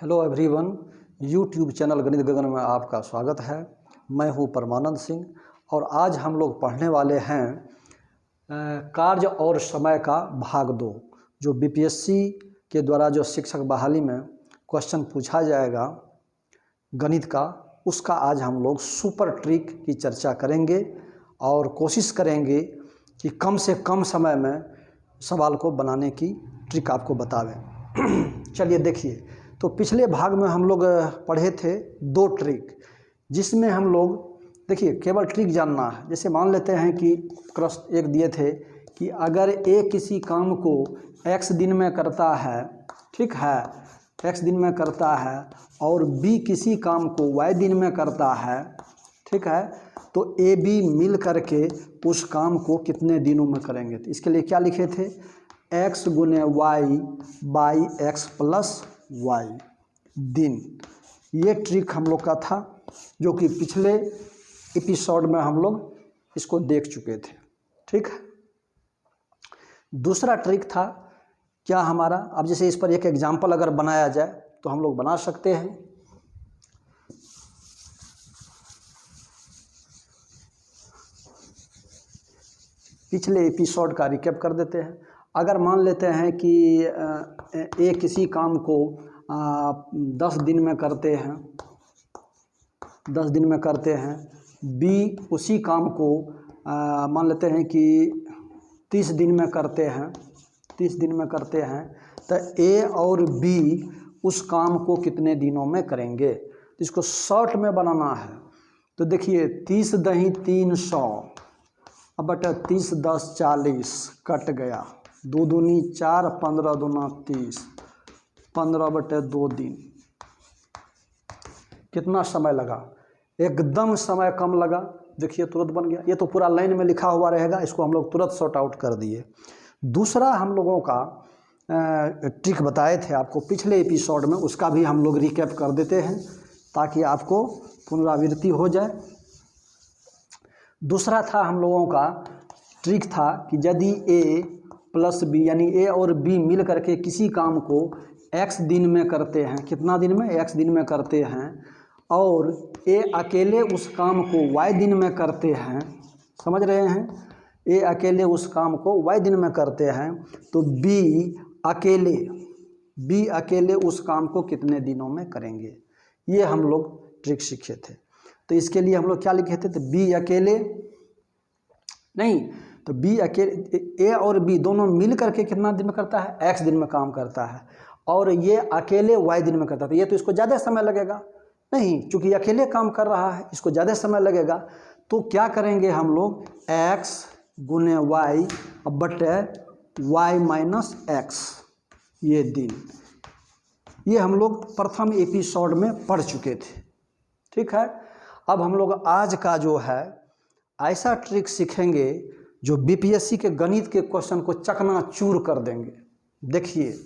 Hello everyone, YouTube channel गणित गगन में आपका स्वागत है। मैं हूं परमानंद सिंह और आज हम लोग पढ़ने वाले हैं कार्य और समय का भाग 2। जो बीपीएससी के द्वारा जो शिक्षक बहाली में क्वेश्चन पूछा जाएगा गणित का, उसका आज हम लोग सुपर ट्रिक की चर्चा करेंगे और कोशिश करेंगे कि कम से कम समय में सवाल को बनाने की ट्रिक आपको बतावें। चलिए देखिए, तो पिछले भाग में हम लोग पढ़े थे 2 ट्रिक, जिसमें हम लोग देखिए केवल ट्रिक जानना है। जैसे मान लेते हैं कि प्रश्न एक दिए थे कि अगर ए किसी काम को x दिन में करता है, ठीक है, x दिन में करता है, और b किसी काम को y दिन में करता है, ठीक है, तो ए बी मिल करके उस काम को कितने दिनों में करेंगे। तो इसके लिए क्या लिखे थे, x गुने y by x plus y दिन। ये ट्रिक हम लोग का था, जो कि पिछले एपिसोड में हम लोग इसको देख चुके थे, ठीक है। दूसरा ट्रिक था क्या हमारा, अब जैसे इस पर एक एग्जाम्पल अगर बनाया जाए तो हम लोग बना सकते हैं। पिछले एपिसोड का रिकैप कर देते हैं। अगर मान लेते हैं कि ए किसी काम को 10 दिन में करते हैं, 10 दिन में करते हैं, बी उसी काम को मान लेते हैं कि 30 दिन में करते हैं, 30 दिन में करते हैं, तो ए और बी उस काम को कितने दिनों में करेंगे। तो इसको शॉर्ट में बनाना है। तो देखिए 30 दही 300, अब बटा 30 10 40 कट गया, 2 दूनी 4, 15 दूना 30, 15 बटे 2 दिन। कितना समय लगा, एकदम समय कम लगा। देखिए तुरंत बन गया। ये तो पूरा लाइन में लिखा हुआ रहेगा, इसको हम लोग तुरंत सॉर्ट आउट कर दिए। दूसरा हम लोगों का ट्रिक बताए थे आपको पिछले एपिसोड में, उसका भी हम लोग रिकैप कर देते हैं ताकि आपको पुनरावृत्ति हो जाए। दूसरा था हम लोगों का ट्रिक था कि यदि ए प्लस बी यानी ए और बी मिल करके किसी काम को x दिन में करते हैं, कितना दिन में, x दिन में करते हैं, और ए अकेले उस काम को y दिन में करते हैं, समझ रहे हैं, ए अकेले उस काम को y दिन में करते हैं, तो b अकेले उस काम को कितने दिनों में करेंगे। ये हम लोग ट्रिक सीखे थे। तो इसके लिए हम लोग क्या लिखे थे, तो बी अकेले नहीं, तो बी अकेले, ए और बी दोनों मिल करके कितना दिन में करता है, x दिन में काम करता है, और ये अकेले y दिन में करता है। तो ये तो इसको ज़्यादा समय लगेगा नहीं, चूँकि अकेले काम कर रहा है, इसको ज़्यादा समय लगेगा। तो क्या करेंगे हम लोग, x गुने y बटे y माइनस x, ये दिन। ये हम लोग प्रथम एपिसोड में पढ़ चुके थे, ठीक है। अब हम लोग आज का जो है ऐसा ट्रिक सीखेंगे जो बीपीएससी के गणित के क्वेश्चन को चकनाचूर कर देंगे। देखिए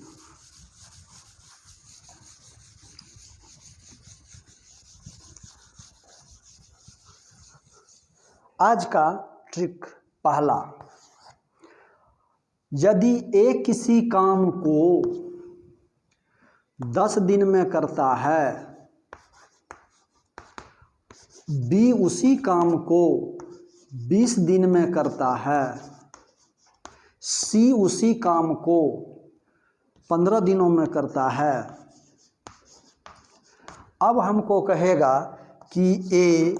आज का ट्रिक पहला, यदि ए किसी काम को 10 दिन में करता है, बी उसी काम को 20 दिन में करता है, सी उसी काम को 15 दिनों में करता है। अब हमको कहेगा कि ए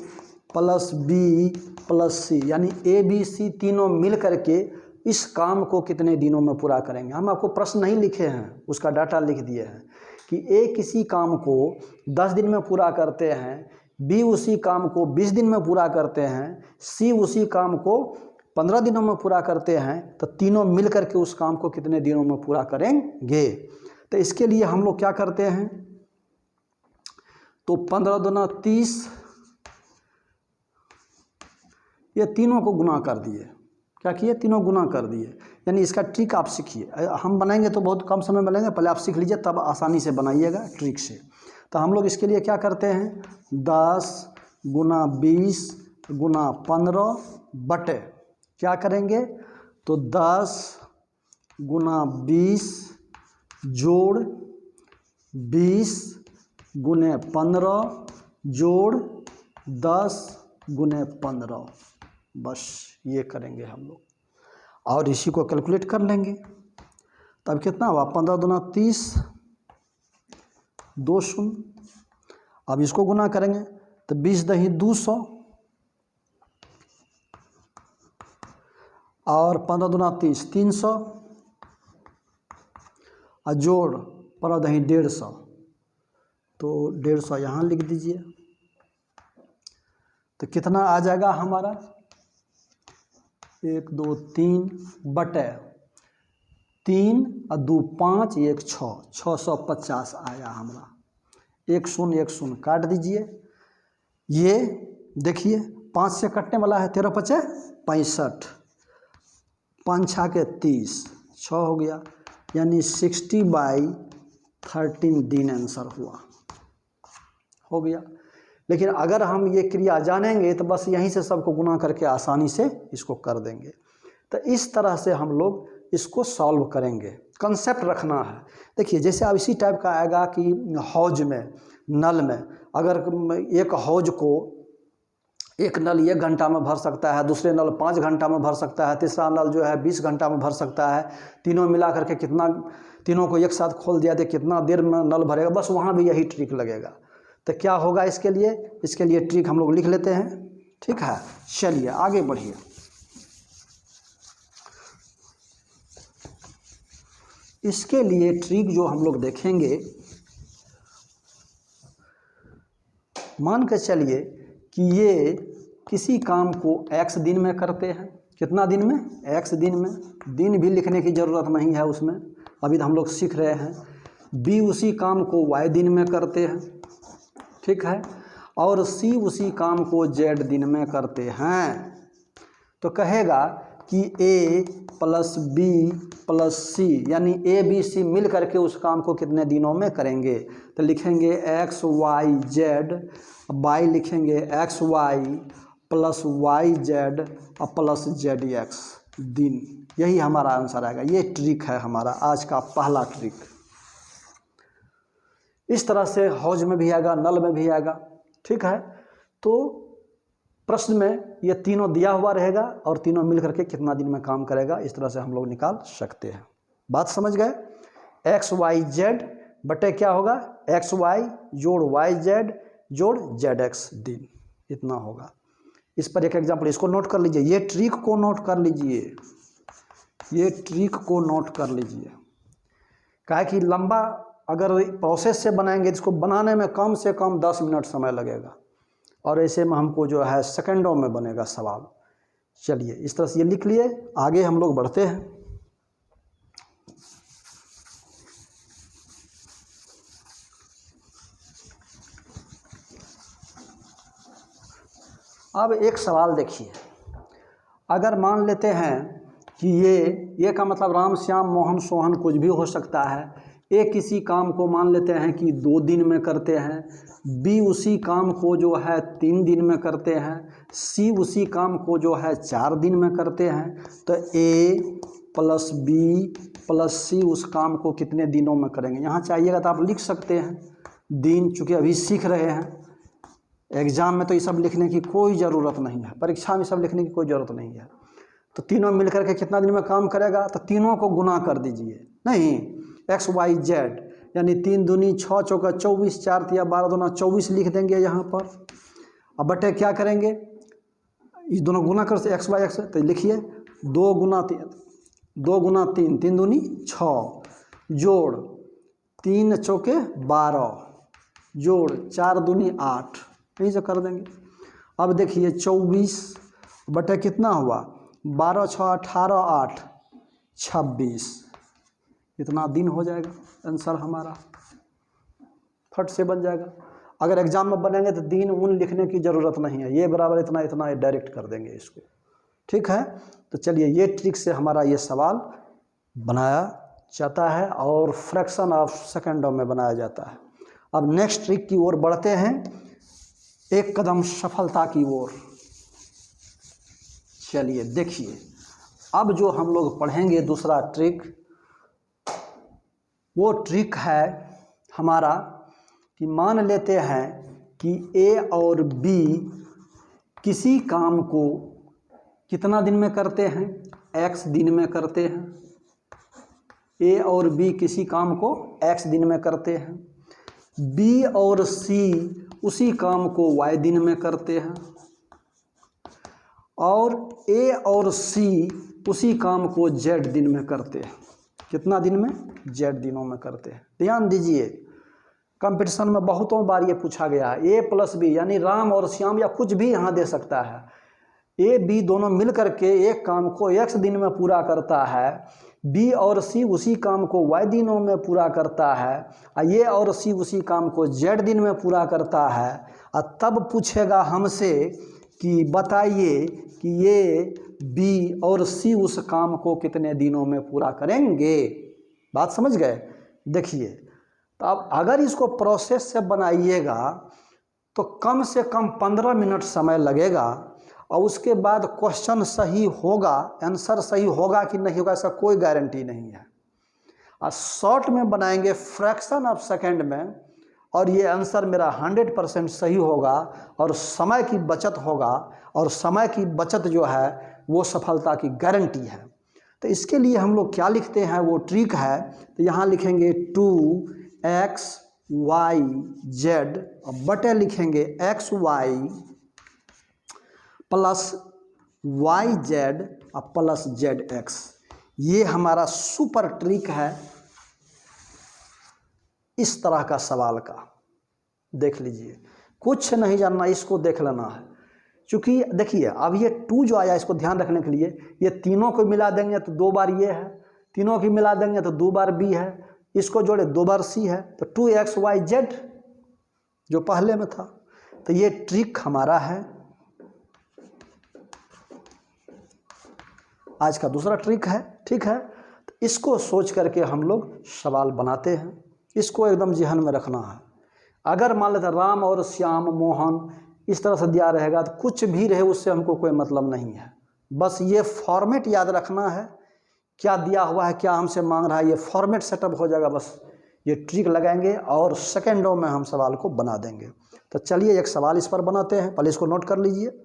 प्लस बी प्लस सी यानी ए बी सी तीनों मिल करके इस काम को कितने दिनों में पूरा करेंगे। हम आपको प्रश्न नहीं लिखे हैं, उसका डाटा लिख दिए हैं कि ए किसी काम को 10 दिन में पूरा करते हैं, बी उसी काम को 20 दिन में पूरा करते हैं, सी उसी काम को 15 दिनों में पूरा करते हैं, तो तीनों मिल करके उस काम को कितने दिनों में पूरा करेंगे। तो इसके लिए हम लोग क्या करते हैं, तो 15 दूना 30, ये तीनों को गुना कर दिए। क्या किए, तीनों गुना कर दिए। यानी इसका ट्रिक आप सीखिए। हम बनाएंगे तो बहुत कम समय में बनाएंगे, पहले आप सीख लीजिए, तब आसानी से बनाइएगा ट्रिक से। तो हम लोग इसके लिए क्या करते हैं, 10 गुना 20 गुना 15 बटे क्या करेंगे, तो 10 गुना 20 जोड़ 20 गुने 15 जोड़ 10 गुने 15, बस ये करेंगे हम लोग और इसी को कैलकुलेट कर लेंगे। तब कितना हुआ, 15 दूना 30, 2 शून्य। अब इसको गुना करेंगे तो 20 दही 200 और 15 दूना 30, 300 और जोड़ 15 दही 150, तो 150 यहाँ लिख दीजिए। तो कितना आ जाएगा हमारा, 1 2 3 बटे 3 और 2 5 1 6, 650 आया हमारा। 1 शून्य 1 शून्य काट दीजिए। ये देखिए 5 से कटने वाला है, 13 5 65, 5 6 के 30, 6 हो गया, यानी 60/13 दिन आंसर हुआ, हो गया। लेकिन अगर हम ये क्रिया जानेंगे तो बस यहीं से सबको गुना करके आसानी से इसको कर देंगे। तो इस तरह से हम लोग इसको सॉल्व करेंगे, कंसेप्ट रखना है। देखिए जैसे अब इसी टाइप का आएगा कि हौज में, नल में, अगर एक हौज को एक नल 1 घंटा में भर सकता है, दूसरे नल 5 घंटा में भर सकता है, तीसरा नल जो है 20 घंटा में भर सकता है, तीनों मिला करके कितना, तीनों को एक साथ खोल दिया तो कितना देर में नल भरेगा, बस वहाँ भी यही ट्रिक लगेगा। तो क्या होगा इसके लिए ट्रिक हम लोग लिख लेते हैं, ठीक है। चलिए आगे बढ़िए। इसके लिए ट्रिक जो हम लोग देखेंगे, मान के चलिए कि ये किसी काम को x दिन में करते हैं। कितना दिन में, x दिन में, दिन भी लिखने की ज़रूरत नहीं है उसमें, अभी तो हम लोग सीख रहे हैं। b उसी काम को y दिन में करते हैं, ठीक है, और c उसी काम को z दिन में करते हैं। तो कहेगा कि a plus b plus c, यानी a b c मिल करके उस काम को कितने दिनों में करेंगे। तो लिखेंगे x y z, y लिखेंगे x y plus y z और प्लस z x दिन, यही हमारा आंसर आएगा। ये ट्रिक है हमारा आज का पहला ट्रिक। इस तरह से हौज में भी आएगा, नल में भी आएगा, ठीक है। तो प्रश्न में ये तीनों दिया हुआ रहेगा और तीनों मिल करके कितना दिन में काम करेगा, इस तरह से हम लोग निकाल सकते हैं। बात समझ गए। एक्स वाई जेड बटे क्या होगा, एक्स वाई जोड़ वाई जेड जोड़ जेड एक्स दिन, इतना होगा। इस पर एक एग्जाम्पल, इसको नोट कर लीजिए, ये ट्रिक को नोट कर लीजिए, ये ट्रिक को नोट कर लीजिए। काहे कि लंबा अगर प्रोसेस से बनाएंगे, इसको बनाने में कम से कम 10 मिनट समय लगेगा और ऐसे में हमको जो है सेकंडों में बनेगा सवाल। चलिए इस तरह से ये लिख लिए, आगे हम लोग बढ़ते हैं। अब एक सवाल देखिए, अगर मान लेते हैं कि ये का मतलब राम श्याम मोहन सोहन कुछ भी हो सकता है। ए किसी काम को मान लेते हैं कि 2 दिन में करते हैं, बी उसी काम को जो है 3 दिन में करते हैं, सी उसी काम को जो है 4 दिन में करते हैं। तो ए प्लस बी प्लस सी उस काम को कितने दिनों में करेंगे। यहाँ चाहिएगा तो आप लिख सकते हैं दिन, चूँकि अभी सीख रहे हैं। एग्ज़ाम में तो ये सब लिखने की कोई ज़रूरत नहीं है, परीक्षा में सब लिखने की कोई ज़रूरत नहीं है। तो तीनों मिलकर के कितना दिन में काम करेगा, तो तीनों को गुना कर दीजिए। नहीं, एक्स वाई जेड यानी 3 दूनी 6 चौका 24, 4 तिया 12 दूना 24 लिख देंगे यहाँ पर। अब बटे क्या करेंगे, ये दोनों गुना कर से एक्स वाई एक्स, तो लिखिए 2 गुना 3, 3 दूनी 6 जोड़ 3 चौके 12 जोड़ 4 दूनी 8, यही से कर देंगे। अब देखिए 24 बटे कितना हुआ, 12 6 18 8 26, इतना दिन हो जाएगा। आंसर हमारा फट से बन जाएगा। अगर एग्जाम में बनेंगे तो दिन उन लिखने की ज़रूरत नहीं है, ये बराबर इतना इतना डायरेक्ट कर देंगे इसको, ठीक है। तो चलिए ये ट्रिक से हमारा ये सवाल बनाया जाता है और फ्रैक्शन ऑफ सेकेंडों में बनाया जाता है। अब नेक्स्ट ट्रिक की ओर बढ़ते हैं, एक कदम सफलता की ओर। चलिए देखिए, अब जो हम लोग पढ़ेंगे दूसरा ट्रिक, वो ट्रिक है हमारा कि मान लेते हैं कि ए और बी किसी काम को कितना दिन में करते हैं, x दिन में करते हैं। ए और बी किसी काम को x दिन में करते हैं। बी और सी उसी काम को y दिन में करते हैं। और ए और सी उसी काम को z दिन में करते हैं। कितना दिन में? z दिनों में करते हैं। ध्यान दीजिए, कंपटीशन में बहुतों बार ये पूछा गया है। ए प्लस बी यानी राम और श्याम या कुछ भी यहाँ दे सकता है। ए बी दोनों मिल करके एक काम को x दिन में पूरा करता है, बी और सी उसी काम को y दिनों में पूरा करता है, ए और सी उसी काम को z दिन में पूरा करता है। और तब पूछेगा हमसे कि बताइए कि ये बी और सी उस काम को कितने दिनों में पूरा करेंगे। बात समझ गए? देखिए, तो अब अगर इसको प्रोसेस से बनाइएगा तो कम से कम 15 मिनट समय लगेगा। और उसके बाद क्वेश्चन सही होगा, आंसर सही होगा कि नहीं होगा इसका कोई गारंटी नहीं है। और शॉर्ट में बनाएंगे फ्रैक्शन ऑफ सेकंड में, और ये आंसर मेरा 100% सही होगा और समय की बचत होगा। और समय की बचत जो है वो सफलता की गारंटी है। तो इसके लिए हम लोग क्या लिखते हैं, वो ट्रिक है। तो यहाँ लिखेंगे 2x y z और बटे लिखेंगे x y plus y z और प्लस जेड एक्स। ये हमारा सुपर ट्रिक है इस तरह का सवाल का। देख लीजिए, कुछ नहीं जानना, इसको देख लेना है। क्योंकि देखिए अब ये 2 जो आया इसको ध्यान रखने के लिए, ये तीनों को मिला देंगे तो 2 बार ये है, तीनों की मिला देंगे तो 2 बार बी है, इसको जोड़े 2 बार सी है, तो 2xyz जो पहले में था। तो ये ट्रिक हमारा है। आज का दूसरा ट्रिक है, ठीक है। तो इसको सोच करके हम लोग सवाल बनाते हैं। इसको एकदम ज़हन में रखना है। अगर मान लेते राम और श्याम मोहन इस तरह से दिया रहेगा तो कुछ भी रहे उससे हमको कोई मतलब नहीं है। बस ये फॉर्मेट याद रखना है, क्या दिया हुआ है, क्या हमसे मांग रहा है, ये फॉर्मेट सेटअप हो जाएगा। बस ये ट्रिक लगाएंगे और सेकेंडों में हम सवाल को बना देंगे। तो चलिए एक सवाल इस पर बनाते हैं। पहले इसको नोट कर लीजिए।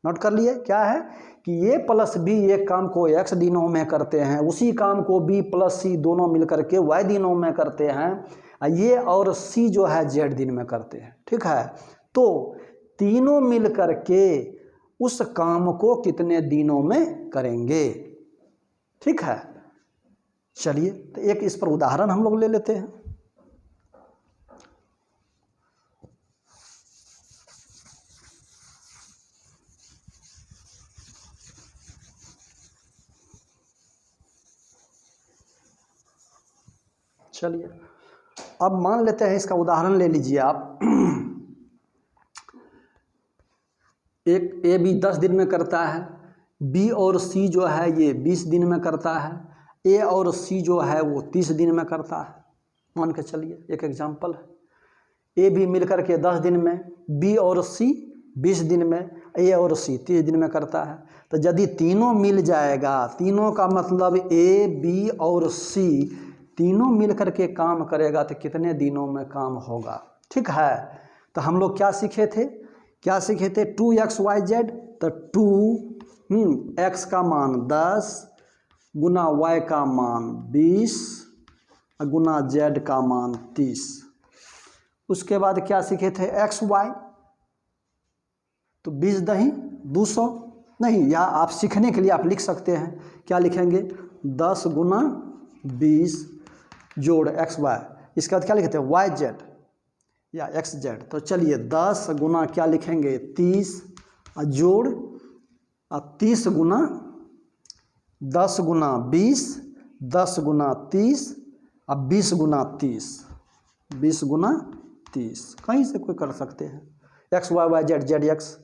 नोट कर लिए, क्या है कि ए प्लस बी एक काम को x दिनों में करते हैं, उसी काम को b प्लस सी दोनों मिल करके y दिनों में करते हैं। ये और c जो है z दिन में करते हैं, ठीक है। तो तीनों मिल करके उस काम को कितने दिनों में करेंगे, ठीक है। चलिए तो एक इस पर उदाहरण हम लोग ले लेते हैं। चलिए अब मान लेते हैं, इसका उदाहरण ले लीजिए आप। एक ए बी 10 दिन में करता है, बी और सी जो है ये 20 दिन में करता है, ए और सी जो है वो 30 दिन में करता है। मान के चलिए एक एग्जांपल है। ए बी मिलकर के 10 दिन में, बी और सी 20 दिन में, ए और सी 30 दिन में करता है। तो यदि तीनों मिल जाएगा, तीनों का मतलब ए बी और सी तीनों मिल करके काम करेगा तो कितने दिनों में काम होगा, ठीक है। तो हम लोग क्या सीखे थे, 2xyz। तो 2 x का मान 10 गुना y का मान 20 गुना z का मान 30। उसके बाद क्या सीखे थे, xy। तो 20 दही 200 नहीं, या आप सीखने के लिए आप लिख सकते हैं, क्या लिखेंगे 10 गुना 20 जोड़ xy। इसके बाद क्या लिखते हैं yz या xz। तो चलिए 10 गुना क्या लिखेंगे 30 जोड़ 30 गुना 10 गुना 20 10 गुना 30 और 20 गुना 30 20 गुना 30। कहीं से कोई कर सकते हैं, x y y z z x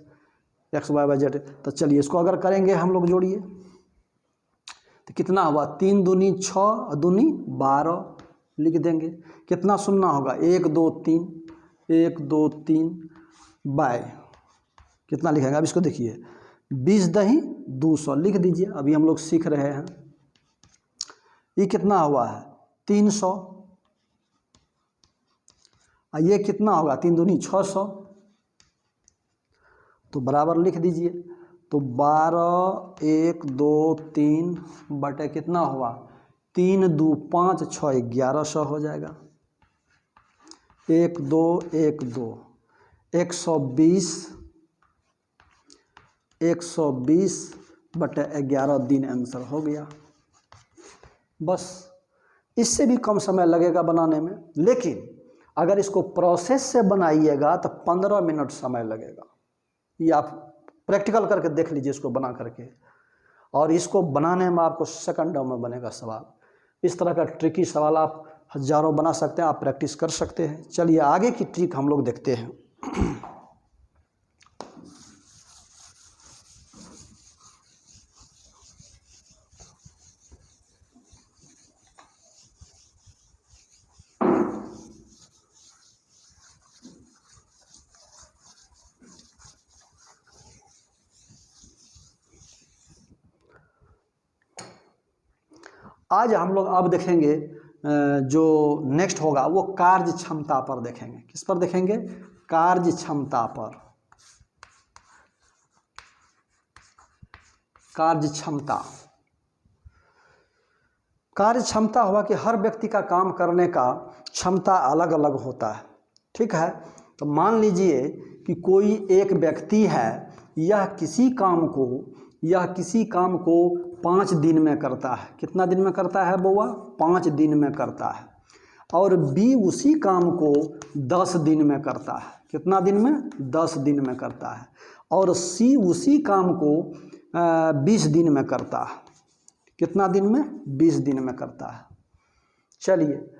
x y y z. तो चलिए इसको अगर करेंगे हम लोग जोड़िए तो कितना हुआ, 3 दूनी 6 और दूनी 12 लिख देंगे। कितना सुनना होगा, 1 2 3 1 2 3 बाय कितना लिखेंगे। अब इसको देखिए 20 दही 200 लिख दीजिए। अभी हम लोग सीख रहे हैं। ये कितना हुआ है 300 ये कितना होगा, 3 दूनी 600, तो बराबर लिख दीजिए। तो 12 1 2 3 बटे कितना हुआ, 3 2 5 6 1100 हो जाएगा। 1 2 1 2 120 बटे 11 दिन आंसर हो गया। बस इससे भी कम समय लगेगा बनाने में, लेकिन अगर इसको प्रोसेस से बनाइएगा तो 15 मिनट समय लगेगा। ये आप प्रैक्टिकल करके देख लीजिए इसको बना करके, और इसको बनाने में आपको सेकंडों में बनेगा सवाल। इस तरह का ट्रिकी सवाल आप हजारों बना सकते हैं, आप प्रैक्टिस कर सकते हैं। चलिए आगे की ट्रिक हम लोग देखते हैं। आज हम लोग अब देखेंगे जो नेक्स्ट होगा वो कार्य क्षमता पर देखेंगे। किस पर देखेंगे, कार्य क्षमता पर। कार्य क्षमता, कार्य क्षमता हुआ कि हर व्यक्ति का काम करने का क्षमता अलग अलग होता है। ठीक है, तो मान लीजिए कि कोई एक व्यक्ति है, यह किसी काम को 5 दिन में करता है। कितना दिन में करता है बउआ, 5 दिन में करता है। और बी उसी काम को 10 दिन में करता है। कितना दिन में, 10 दिन में करता है। और सी उसी काम को 20 दिन में करता है। कितना दिन में, 20 दिन में करता है। चलिए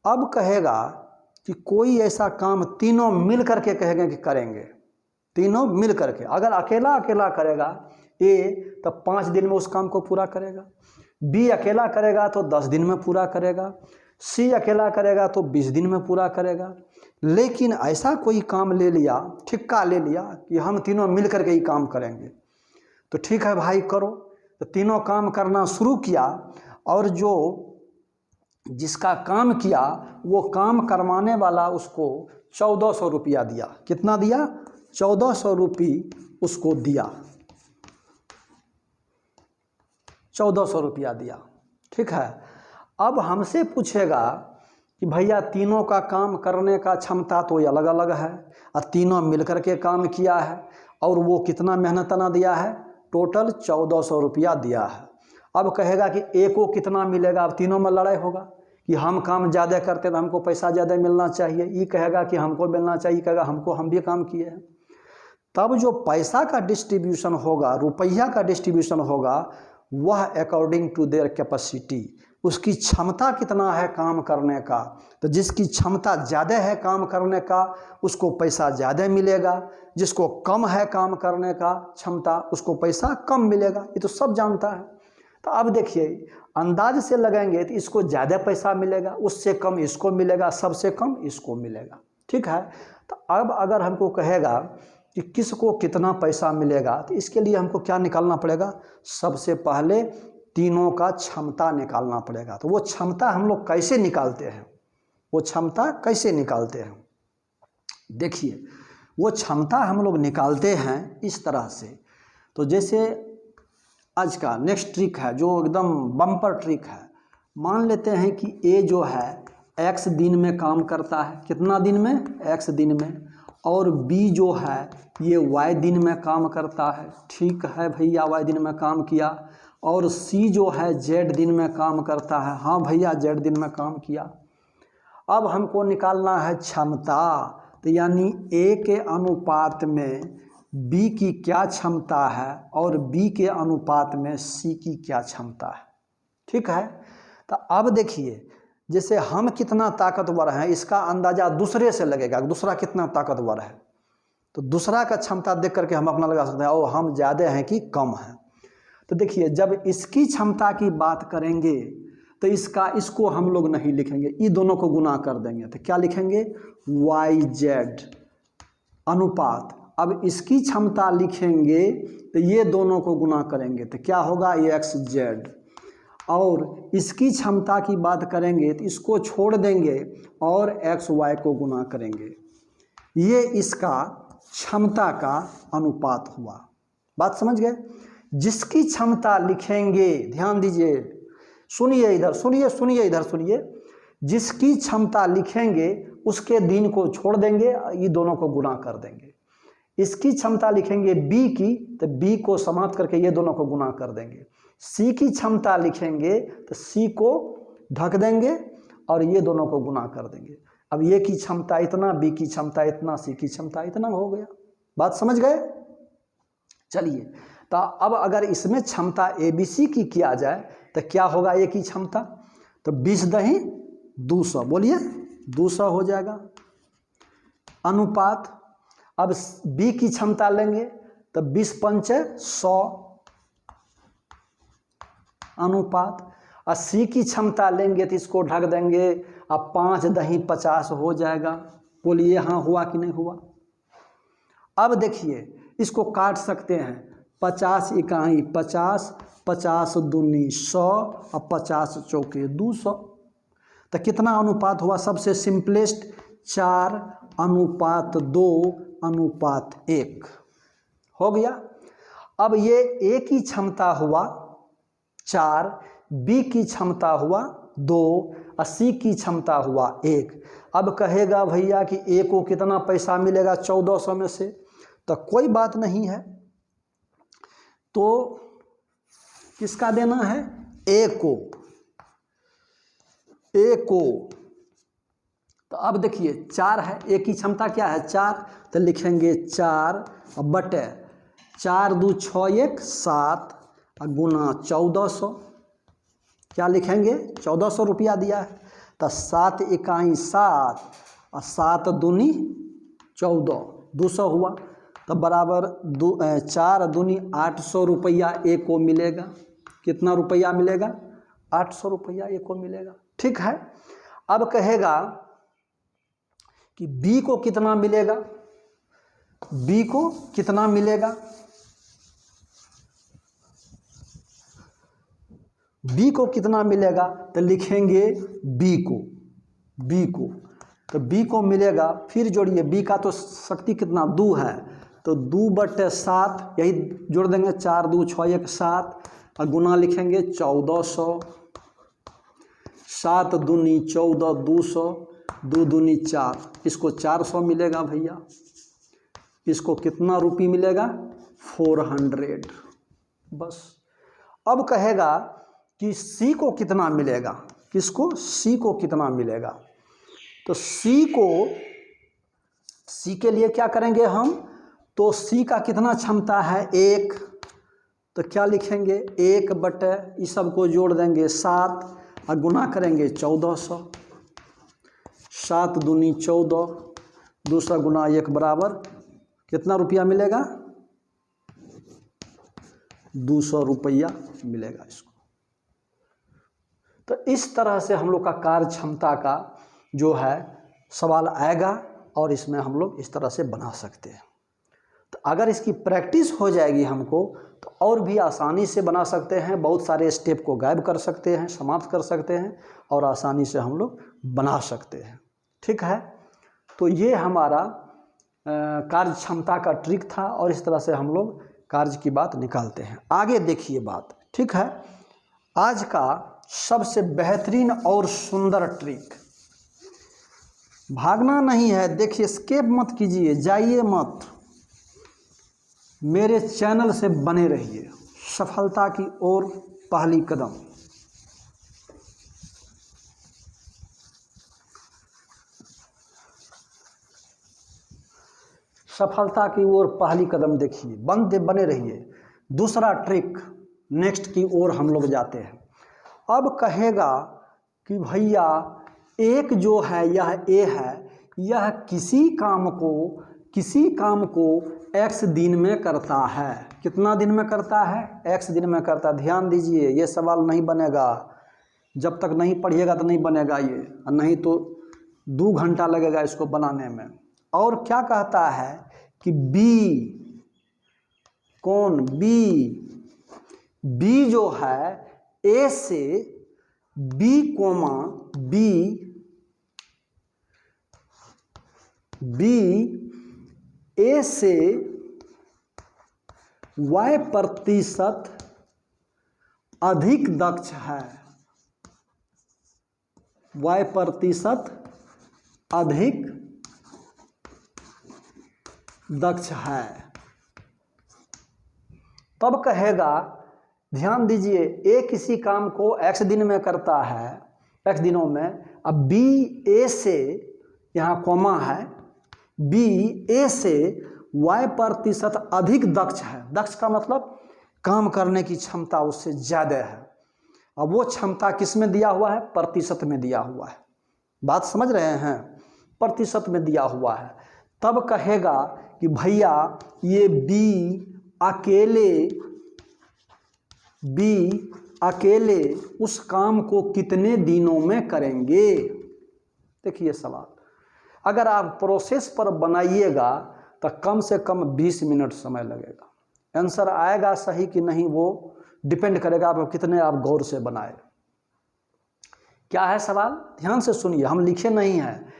अब कहेगा कि कोई ऐसा काम तीनों मिल करके कहेंगे कि करेंगे, तीनों मिल करके। अगर अकेला अकेला करेगा ए तो 5 दिन में उस काम को पूरा करेगा, बी अकेला करेगा तो 10 दिन में पूरा करेगा, सी अकेला करेगा तो 20 दिन में पूरा करेगा। लेकिन ऐसा कोई काम ले लिया, ठिक्का ले लिया कि हम तीनों मिल करके ही काम करेंगे, तो ठीक है भाई करो। तो तीनों काम करना शुरू किया, और जो जिसका काम किया वो काम करवाने वाला उसको 1400 रुपया दिया। कितना दिया, 1400 रुपये उसको दिया, 1400 रुपया दिया। ठीक है, अब हमसे पूछेगा कि भैया तीनों का काम करने का क्षमता तो अलग अलग है, और तीनों मिलकर के काम किया है, और वो कितना मेहनतना दिया है, टोटल 1400 रुपया दिया है। अब कहेगा कि ए को कितना मिलेगा, अब तीनों में लड़ाई होगा कि हम काम ज़्यादा करते तो हमको पैसा ज़्यादा मिलना चाहिए, ये कहेगा कि हमको मिलना चाहिए, कहेगा हमको, हम भी काम किए हैं। तब जो पैसा का डिस्ट्रीब्यूशन होगा, रुपया का डिस्ट्रीब्यूशन होगा, वह अकॉर्डिंग टू देयर कैपेसिटी, उसकी क्षमता कितना है काम करने का। तो जिसकी क्षमता ज़्यादा है काम करने का उसको पैसा ज़्यादा मिलेगा, जिसको कम है काम करने का क्षमता उसको पैसा कम मिलेगा। ये तो सब जानता है। तो अब देखिए अंदाज से लगाएंगे तो इसको ज़्यादा पैसा मिलेगा, उससे कम इसको मिलेगा, सबसे कम इसको मिलेगा। ठीक है, तो अब अगर हमको कहेगा कि किसको कितना पैसा मिलेगा, तो इसके लिए हमको क्या निकालना पड़ेगा, सबसे पहले तीनों का क्षमता निकालना पड़ेगा। तो वो क्षमता हम लोग कैसे निकालते हैं, वो क्षमता कैसे निकालते हैं, देखिए वो क्षमता हम लोग निकालते हैं इस तरह से। तो जैसे आज का नेक्स्ट ट्रिक है जो एकदम बम्पर ट्रिक है। मान लेते हैं कि ए जो है x दिन में काम करता है, कितना दिन में, x दिन में, और बी जो है ये y दिन में काम करता है। ठीक है भैया, y दिन में काम किया। और सी जो है z दिन में काम करता है। हाँ भैया, z दिन में काम किया। अब हमको निकालना है क्षमता, तो यानी ए के अनुपात में बी की क्या क्षमता है और बी के अनुपात में सी की क्या क्षमता है। ठीक है, तो अब देखिए जैसे हम कितना ताकतवर हैं इसका अंदाज़ा दूसरे से लगेगा, दूसरा कितना ताकतवर है, तो दूसरा का क्षमता देख करके हम अपना लगा सकते हैं और हम ज़्यादा हैं कि कम हैं। तो देखिए जब इसकी क्षमता की बात करेंगे तो इसको हम लोग नहीं लिखेंगे, ये दोनों को गुना कर देंगे। तो क्या लिखेंगे, YZ अनुपात। अब इसकी क्षमता लिखेंगे तो ये दोनों को गुना करेंगे तो क्या होगा, XZ। और इसकी क्षमता की बात करेंगे तो इसको छोड़ देंगे और एक्स वाई को गुना करेंगे। ये इसका क्षमता का अनुपात हुआ। बात समझ गए? जिसकी क्षमता लिखेंगे, ध्यान दीजिए, सुनिए इधर, सुनिए इधर सुनिए, जिसकी क्षमता लिखेंगे उसके दिन को छोड़ देंगे, ये दोनों को गुना कर देंगे। इसकी क्षमता लिखेंगे बी की तो बी को समाप्त करके ये दोनों को गुना कर देंगे। सी की क्षमता लिखेंगे तो सी को ढक देंगे और ये दोनों को गुना कर देंगे। अब ये की क्षमता इतना, बी की क्षमता इतना, सी की क्षमता इतना हो गया। बात समझ गए? चलिए, तो अब अगर इसमें क्षमता ए बी सी की किया जाए तो क्या होगा? ए की क्षमता तो 20 दही 200, बोलिए 200 हो जाएगा। अनुपात, अब बी की क्षमता लेंगे तो 20 पंचे 100 अनुपात, और सी की क्षमता लेंगे तो इसको ढक देंगे, अब 5 दही 50 हो जाएगा। बोलिए हाँ हुआ कि नहीं हुआ? अब देखिए इसको काट सकते हैं, 50 इकाई 50, 50 दूनी 100 और 50 चौके 200, तो कितना अनुपात हुआ? सबसे सिंपलेस्ट 4:2:1 हो गया। अब ये ए की क्षमता हुआ 4, बी की क्षमता हुआ 2 और सी की क्षमता हुआ 1। अब कहेगा भैया कि ए को कितना पैसा मिलेगा 1400 में से? तो कोई बात नहीं है, तो किसका देना है? ए को। तो अब देखिए 4 है, ए की क्षमता क्या है? 4, तो लिखेंगे 4 बटे 4 2 6 1 7 और गुना 1400। क्या लिखेंगे? 1400 रुपया दिया है, तो 7 इकाई 7 और 7 दूनी 14, 200 हुआ, तो बराबर 4 दूनी 800 रुपया ए को मिलेगा। कितना रुपया मिलेगा? 800 रुपया ए को मिलेगा। ठीक है। अब कहेगा कि बी को कितना मिलेगा? बी को कितना मिलेगा? बी को कितना मिलेगा? तो लिखेंगे बी को, तो बी को मिलेगा, फिर जोड़िए, बी का तो शक्ति कितना? 2 है, तो 2 बटे 7, यही जोड़ देंगे, 4 2 6 1 7 और गुना लिखेंगे 1400, 7 दूनी 14 200, 2 दूनी 4, इसको 400 मिलेगा भैया। इसको कितना रुपये मिलेगा? 400। बस। अब कहेगा कि सी को कितना मिलेगा? किसको? सी को कितना मिलेगा? तो सी के लिए क्या करेंगे हम? तो सी का कितना क्षमता है? 1, तो क्या लिखेंगे? 1 बटे इस सब को जोड़ देंगे 7 और गुना करेंगे 1400, 7 दूनी 14, 200 गुना 1 बराबर कितना रुपया मिलेगा? 200 रुपया मिलेगा इसको। तो इस तरह से हम लोग का कार्य क्षमता का जो है सवाल आएगा और इसमें हम लोग इस तरह से बना सकते हैं। तो अगर इसकी प्रैक्टिस हो जाएगी हमको तो और भी आसानी से बना सकते हैं, बहुत सारे स्टेप को गायब कर सकते हैं, समाप्त कर सकते हैं और आसानी से हम लोग बना सकते हैं। ठीक है। तो ये हमारा कार्य क्षमता का ट्रिक था और इस तरह से हम लोग कार्य की बात निकालते हैं। आगे देखिए बात। ठीक है। आज का सबसे बेहतरीन और सुंदर ट्रिक, भागना नहीं है, देखिए स्किप मत कीजिए, जाइए मत, मेरे चैनल से बने रहिए। सफलता की ओर पहली कदम। सफलता की ओर पहली कदम देखिए, बने रहिए। दूसरा ट्रिक, नेक्स्ट की ओर हम लोग जाते हैं। अब कहेगा कि भैया एक जो है यह ए है, यह किसी काम को x दिन में करता है। कितना दिन में करता है? x दिन में करता है। ध्यान दीजिए, ये सवाल नहीं बनेगा, जब तक नहीं पढ़िएगा तो नहीं बनेगा ये, और नहीं तो 2 घंटा लगेगा इसको बनाने में। और क्या कहता है कि बी, कौन? बी जो है ए से बी कोमा बी ए से y प्रतिशत अधिक दक्ष है, y प्रतिशत अधिक दक्ष है, तब कहेगा, ध्यान दीजिए, ए किसी काम को x दिन में करता है, x दिनों में, अब बी ए से, यहाँ कोमा है, बी ए से y प्रतिशत अधिक दक्ष है। दक्ष का मतलब काम करने की क्षमता उससे ज़्यादा है। अब वो क्षमता किस में दिया हुआ है? प्रतिशत में दिया हुआ है। बात समझ रहे हैं? प्रतिशत में दिया हुआ है। तब कहेगा कि भैया ये बी अकेले उस काम को कितने दिनों में करेंगे। देखिए सवाल, अगर आप प्रोसेस पर बनाइएगा तो कम से कम 20 मिनट समय लगेगा। आंसर आएगा सही कि नहीं वो डिपेंड करेगा आप कितने आप गौर से बनाए। क्या है सवाल? ध्यान से सुनिए, हम लिखे नहीं हैं।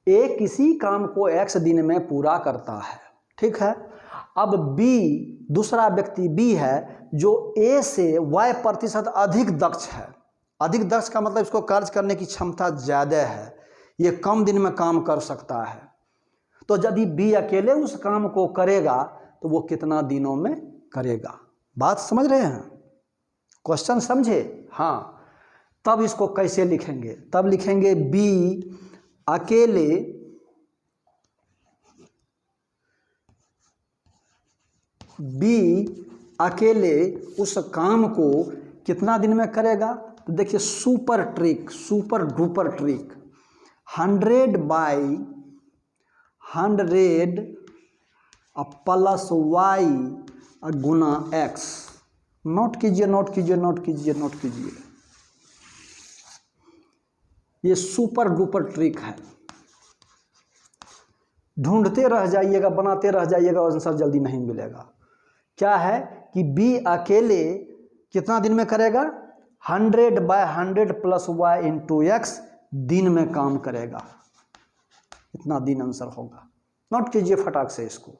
ए किसी काम को x दिन में पूरा करता है, ठीक है। अब बी, दूसरा व्यक्ति बी है जो ए से y प्रतिशत अधिक दक्ष है। अधिक दक्ष का मतलब इसको कार्य करने की क्षमता ज़्यादा है, ये कम दिन में काम कर सकता है। तो यदि बी अकेले उस काम को करेगा तो वो कितना दिनों में करेगा। बात समझ रहे हैं? क्वेश्चन समझे? हाँ। तब इसको कैसे लिखेंगे? तब लिखेंगे बी अकेले उस काम को कितना दिन में करेगा। तो देखिए super duper trick, 100/100 plus y गुना x। नोट कीजिए। ये सुपर डुपर ट्रिक है, ढूंढते रह जाइएगा, बनाते रह जाइएगा, आंसर जल्दी नहीं मिलेगा। क्या है कि बी अकेले कितना दिन में करेगा? 100/100 प्लस y इंटू x दिन में काम करेगा। इतना दिन आंसर होगा। नोट कीजिए फटाक से, इसको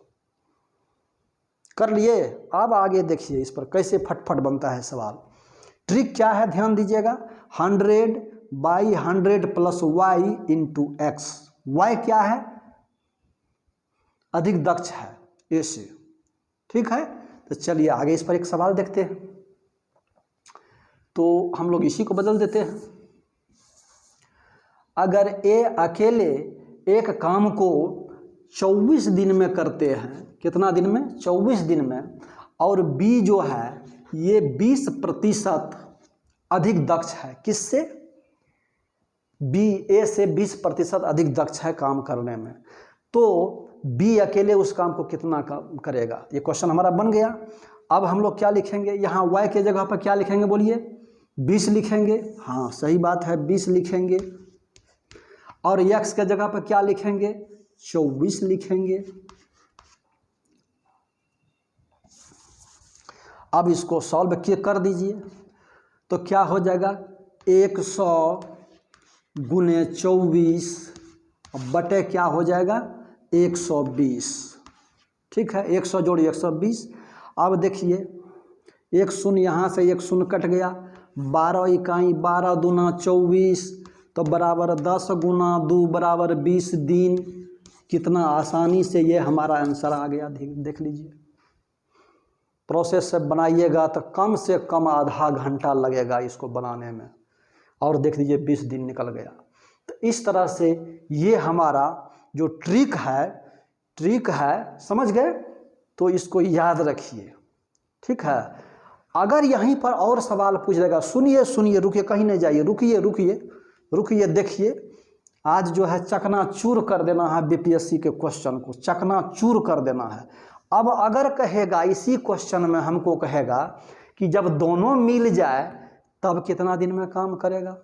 कर लिए। अब आगे देखिए इस पर कैसे फटफट बनता है सवाल। ट्रिक क्या है ध्यान दीजिएगा, 100/100 plus y into x। y क्या है? अधिक दक्ष है ए से, ठीक है। तो चलिए आगे इस पर एक सवाल देखते हैं। तो हम लोग इसी को बदल देते हैं। अगर ए अकेले एक काम को 24 दिन में करते हैं, कितना दिन में? 24 दिन में, और बी जो है ये 20% अधिक दक्ष है। किससे? बी ए से 20% अधिक दक्ष है काम करने में। तो बी अकेले उस काम को कितना करेगा? ये क्वेश्चन हमारा बन गया। अब हम लोग क्या लिखेंगे? यहाँ y के जगह पर क्या लिखेंगे बोलिए? 20 लिखेंगे। हाँ सही बात है, 20 लिखेंगे। और x के जगह पर क्या लिखेंगे? 24 लिखेंगे। अब इसको सॉल्व कर दीजिए तो क्या हो जाएगा? 100 गुने 24 बटे क्या हो जाएगा? 120, ठीक है। 100 जोड़िए 120। अब देखिए 1 शून्य, यहाँ से 1 शून्य कट गया, 12 इकाई, 12 दूना 24 तो बराबर 10 गुना 2 बराबर 20 दिन। कितना आसानी से ये हमारा आंसर आ गया। देख लीजिए, प्रोसेस से बनाइएगा तो कम से कम आधा घंटा लगेगा इसको बनाने में, और देख लीजिए 20 दिन निकल गया। तो इस तरह से ये हमारा जो ट्रिक है, समझ गए? तो इसको याद रखिए, ठीक है। अगर यहीं पर और सवाल पूछ देगा, सुनिए, रुकिए, कहीं नहीं जाइए, रुकिए, देखिए आज जो है चकनाचूर कर देना है बीपीएससी के क्वेश्चन को, चकनाचूर कर देना है। अब अगर कहेगा इसी क्वेश्चन में हमको कहेगा कि जब दोनों मिल जाए तब कितना दिन में काम करेगा।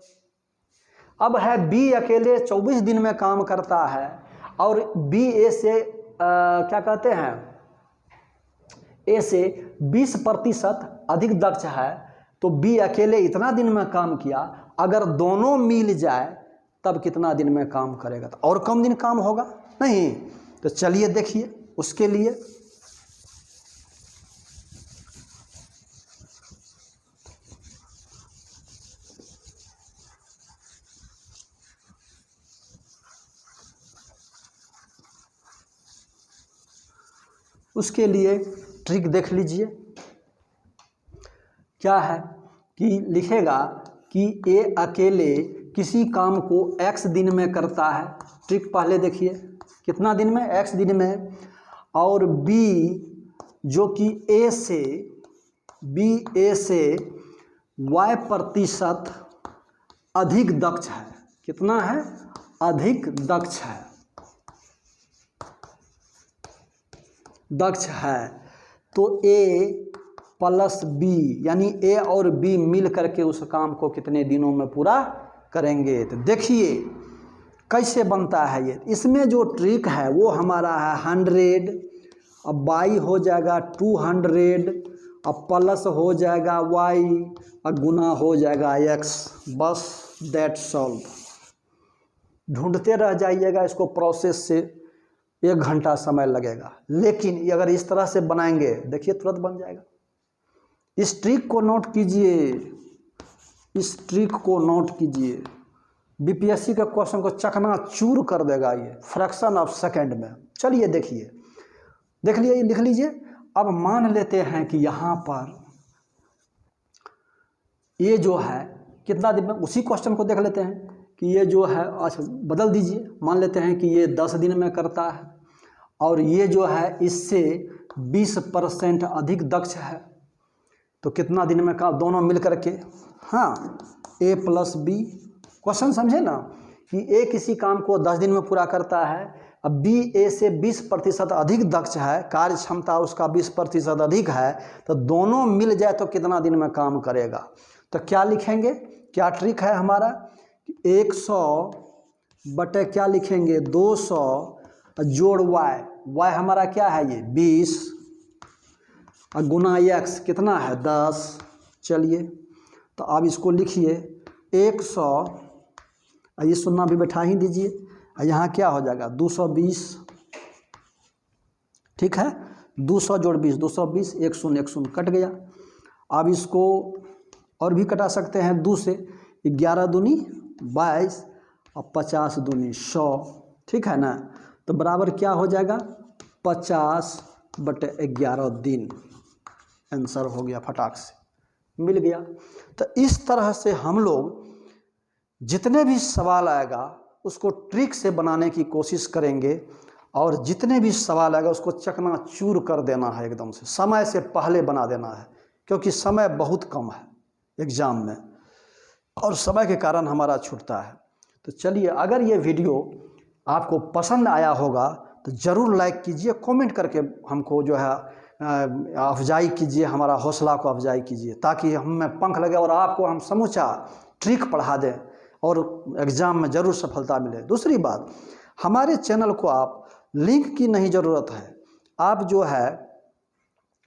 अब है बी अकेले 24 दिन में काम करता है और बी ए से क्या कहते हैं, ए से 20% अधिक दक्ष है, तो बी अकेले इतना दिन में काम किया, अगर दोनों मिल जाए तब कितना दिन में काम करेगा? तो और कम दिन काम होगा नहीं। तो चलिए देखिए उसके लिए ट्रिक देख लीजिए। क्या है कि लिखेगा कि ए अकेले किसी काम को x दिन में करता है। ट्रिक पहले देखिए कितना दिन में? x दिन में। और b जो कि a से y% अधिक दक्ष है। कितना है? अधिक दक्ष है। तो a प्लस बी यानी ए और बी मिल करके उस काम को कितने दिनों में पूरा करेंगे? तो देखिए कैसे बनता है ये। इसमें जो ट्रिक है वो हमारा है 100, अब बाई हो जाएगा 200, अब प्लस हो जाएगा y और गुना हो जाएगा x। बस दैट सॉल्व। ढूंढते रह जाइएगा इसको, प्रोसेस से 1 घंटा समय लगेगा, लेकिन अगर इस तरह से बनाएंगे देखिए तुरंत बन जाएगा। इस ट्रिक को नोट कीजिए, बीपीएससी के क्वेश्चन को चकनाचूर कर देगा ये फ्रैक्शन ऑफ सेकंड में। चलिए देखिए, देख लिए, लिख लीजिए। अब मान लेते हैं कि यहाँ पर ये जो है कितना दिन में, उसी क्वेश्चन को देख लेते हैं कि ये जो है, अच्छा बदल दीजिए, मान लेते हैं कि ये 10 दिन में करता है और ये जो है इससे 20% अधिक दक्ष है। तो कितना दिन में का दोनों मिल करके? हाँ, a प्लस बी। क्वेश्चन समझे ना कि a किसी काम को 10 दिन में पूरा करता है, अब b a से 20% अधिक दक्ष है, कार्य क्षमता उसका 20% अधिक है, तो दोनों मिल जाए तो कितना दिन में काम करेगा? तो क्या लिखेंगे? क्या ट्रिक है हमारा? 100 बटे क्या लिखेंगे? 200 जोड़ y हमारा क्या है? ये 20 और गुना x कितना है? 10। चलिए तो अब इसको लिखिए 100, ये सुनना भी बैठा ही दीजिए, यहाँ क्या हो जाएगा? 220। ठीक है, 200 जोड़ 20 220, 1 0 कट गया। अब इसको और भी कटा सकते हैं 2 से, 11 दूनी 22 और 50 दूनी 100। ठीक है ना? तो बराबर क्या हो जाएगा? 50 बटे 11 दिन। आंसर हो गया, फटाक से मिल गया। तो इस तरह से हम लोग जितने भी सवाल आएगा उसको ट्रिक से बनाने की कोशिश करेंगे, और जितने भी सवाल आएगा उसको चकनाचूर कर देना है, एकदम से समय से पहले बना देना है, क्योंकि समय बहुत कम है एग्ज़ाम में और समय के कारण हमारा छूटता है। तो चलिए, अगर ये वीडियो आपको पसंद आया होगा तो ज़रूर लाइक कीजिए, कमेंट करके हमको जो है अफजाई कीजिए, हमारा हौसला को अफजाई कीजिए, ताकि हमें पंख लगे और आपको हम समूचा ट्रिक पढ़ा दें और एग्ज़ाम में ज़रूर सफलता मिले। दूसरी बात, हमारे चैनल को आप लिंक की नहीं ज़रूरत है, आप जो है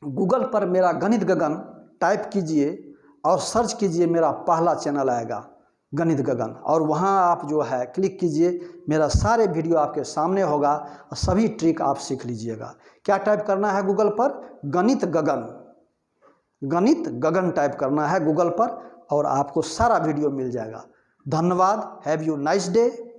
गूगल पर मेरा गणित गगन टाइप कीजिए और सर्च कीजिए, मेरा पहला चैनल आएगा गणित गगन, और वहाँ आप जो है क्लिक कीजिए, मेरा सारे वीडियो आपके सामने होगा और सभी ट्रिक आप सीख लीजिएगा। क्या टाइप करना है गूगल पर? गणित गगन टाइप करना है गूगल पर और आपको सारा वीडियो मिल जाएगा। धन्यवाद। Have you nice day.